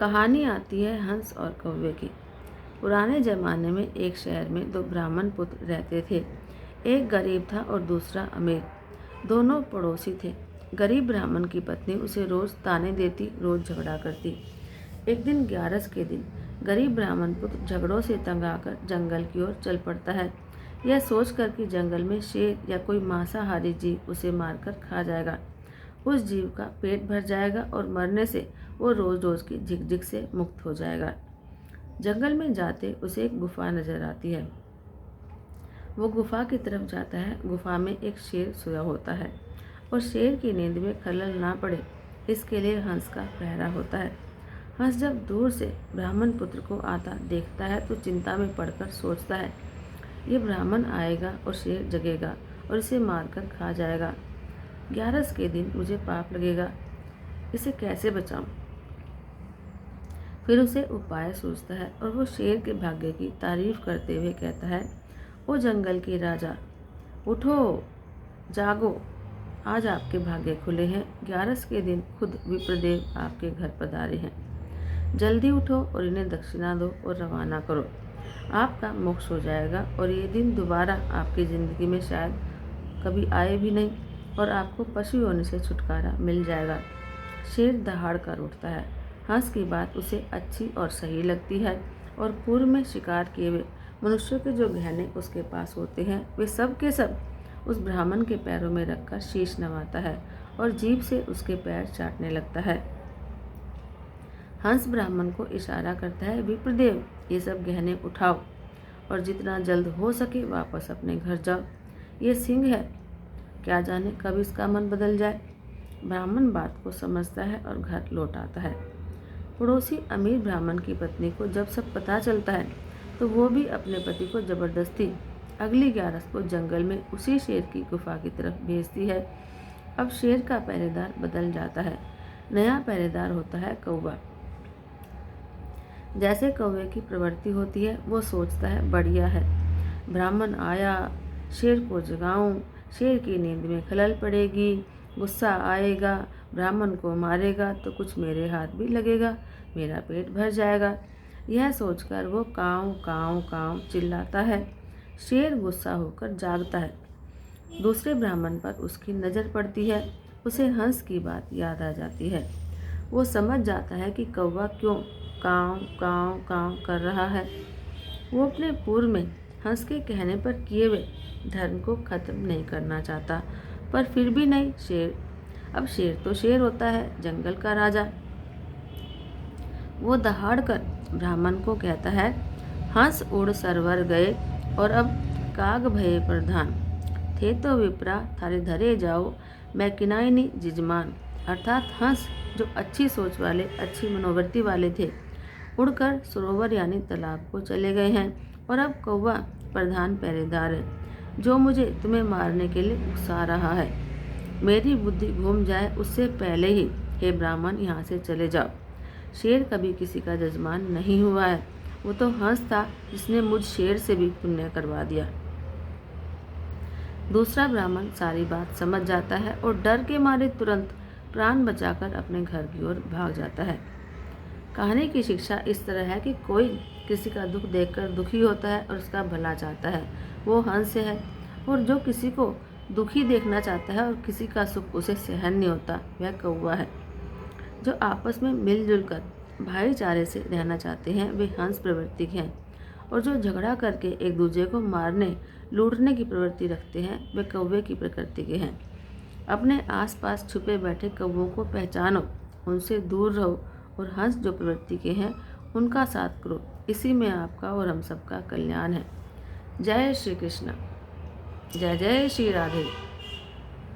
कहानी आती है हंस और कौवे की। पुराने ज़माने में एक शहर में दो ब्राह्मण पुत्र रहते थे। एक गरीब था और दूसरा अमीर। दोनों पड़ोसी थे। गरीब ब्राह्मण की पत्नी उसे रोज़ ताने देती, रोज़ झगड़ा करती। एक दिन ग्यारस के दिन गरीब ब्राह्मण पुत्र झगड़ों से तंग आकर जंगल की ओर चल पड़ता है, यह सोचकर कि जंगल में शेर या कोई मांसाहारी जीव उसे मारकर खा जाएगा। उस जीव का पेट भर जाएगा और मरने से वो रोज़ रोज़ की झिकझिक से मुक्त हो जाएगा। जंगल में जाते उसे एक गुफा नजर आती है। वो गुफा की तरफ जाता है। गुफा में एक शेर सोया होता है और शेर की नींद में खलल ना पड़े इसके लिए हंस का पहरा होता है। हंस जब दूर से ब्राह्मण पुत्र को आता देखता है तो चिंता में पड़कर सोचता है, ये ब्राह्मण आएगा और शेर जगेगा और इसे मारकर खा जाएगा। ग्यारस के दिन मुझे पाप लगेगा, इसे कैसे बचाऊं? फिर उसे उपाय सूझता है और वो शेर के भाग्य की तारीफ करते हुए कहता है, ओ जंगल के राजा, उठो, जागो, आज आपके भाग्य खुले हैं। ग्यारस के दिन खुद विप्रदेव आपके घर पधारे हैं। जल्दी उठो और इन्हें दक्षिणा दो और रवाना करो। आपका मोक्ष हो जाएगा और ये दिन दोबारा आपकी ज़िंदगी में शायद कभी आए भी नहीं और आपको पशु होने से छुटकारा मिल जाएगा। शेर दहाड़ कर उठता है। हंस की बात उसे अच्छी और सही लगती है और पूर्व में शिकार किए हुए मनुष्यों के जो गहने उसके पास होते हैं वे सब के सब उस ब्राह्मण के पैरों में रखकर शीश नवाता है और जीभ से उसके पैर चाटने लगता है। हंस ब्राह्मण को इशारा करता है, विप्रदेव, ये सब गहने उठाओ और जितना जल्द हो सके वापस अपने घर जाओ। ये सिंह है, क्या जाने कब इसका मन बदल जाए। ब्राह्मण बात को समझता है और घर लौट आता है। पड़ोसी अमीर ब्राह्मण की पत्नी को जब सब पता चलता है तो वो भी अपने पति को जबरदस्ती अगली ग्यारस को जंगल में उसी शेर की गुफा की तरफ भेजती है। अब शेर का पहरेदार बदल जाता है। नया पहरेदार होता है कौवा। जैसे कौवे की प्रवृत्ति होती है वो सोचता है, बढ़िया है, ब्राह्मण आया, शेर को जगाऊं, शेर की नींद में खलल पड़ेगी, गुस्सा आएगा, ब्राह्मण को मारेगा तो कुछ मेरे हाथ भी लगेगा, मेरा पेट भर जाएगा। यह सोचकर वो काँव काँव काँव चिल्लाता है। शेर गुस्सा होकर जागता है। दूसरे ब्राह्मण पर उसकी नज़र पड़ती है। उसे हंस की बात याद आ जाती है। वो समझ जाता है कि कौवा क्यों काँव काँव काँव कर रहा है। वो अपने पूर्व में हंस के कहने पर किए हुए धर्म को खत्म नहीं करना चाहता, पर फिर भी नहीं, अब शेर तो शेर होता है, जंगल का राजा। वो दहाड़ कर ब्राह्मण को कहता है, हंस उड़ सरवर गए और अब काग भये प्रधान, थे तो विप्रा थारे धरे जाओ, मैं किनाइनी जिजमान। अर्थात हंस जो अच्छी सोच वाले, अच्छी मनोवृत्ति वाले थे, उड़कर सरोवर यानी तालाब को चले गए हैं और अब कौवा प्रधान पहरेदार है जो मुझे तुम्हें मारने के लिए उकसा रहा है। मेरी बुद्धि घूम जाए उससे पहले ही हे ब्राह्मण यहाँ से चले जाओ। शेर कभी किसी का जजमान नहीं हुआ है, वो तो हंस था जिसने मुझ शेर से भी पुण्य करवा दिया। दूसरा ब्राह्मण सारी बात समझ जाता है और डर के मारे तुरंत प्राण बचाकर अपने घर की ओर भाग जाता है। कहानी की शिक्षा इस तरह है कि कोई किसी का दुख देखकर दुखी होता है और उसका भला चाहता है, वो हंस है, और जो किसी को दुखी देखना चाहता है और किसी का सुख उसे सहन नहीं होता, वह कौवा है। जो आपस में मिलजुल कर भाईचारे से रहना चाहते हैं वे हंस प्रवृत्ति के हैं, और जो झगड़ा करके एक दूसरे को मारने लूटने की प्रवृत्ति रखते हैं वे कौवे की प्रकृति के हैं। अपने आसपास छुपे बैठे कौवों को पहचानो, उनसे दूर रहो और हंस जो प्रवृत्ति के हैं उनका साथ करो। इसी में आपका और हम सबका कल्याण है। जय श्री कृष्ण। जय जय श्री राधे।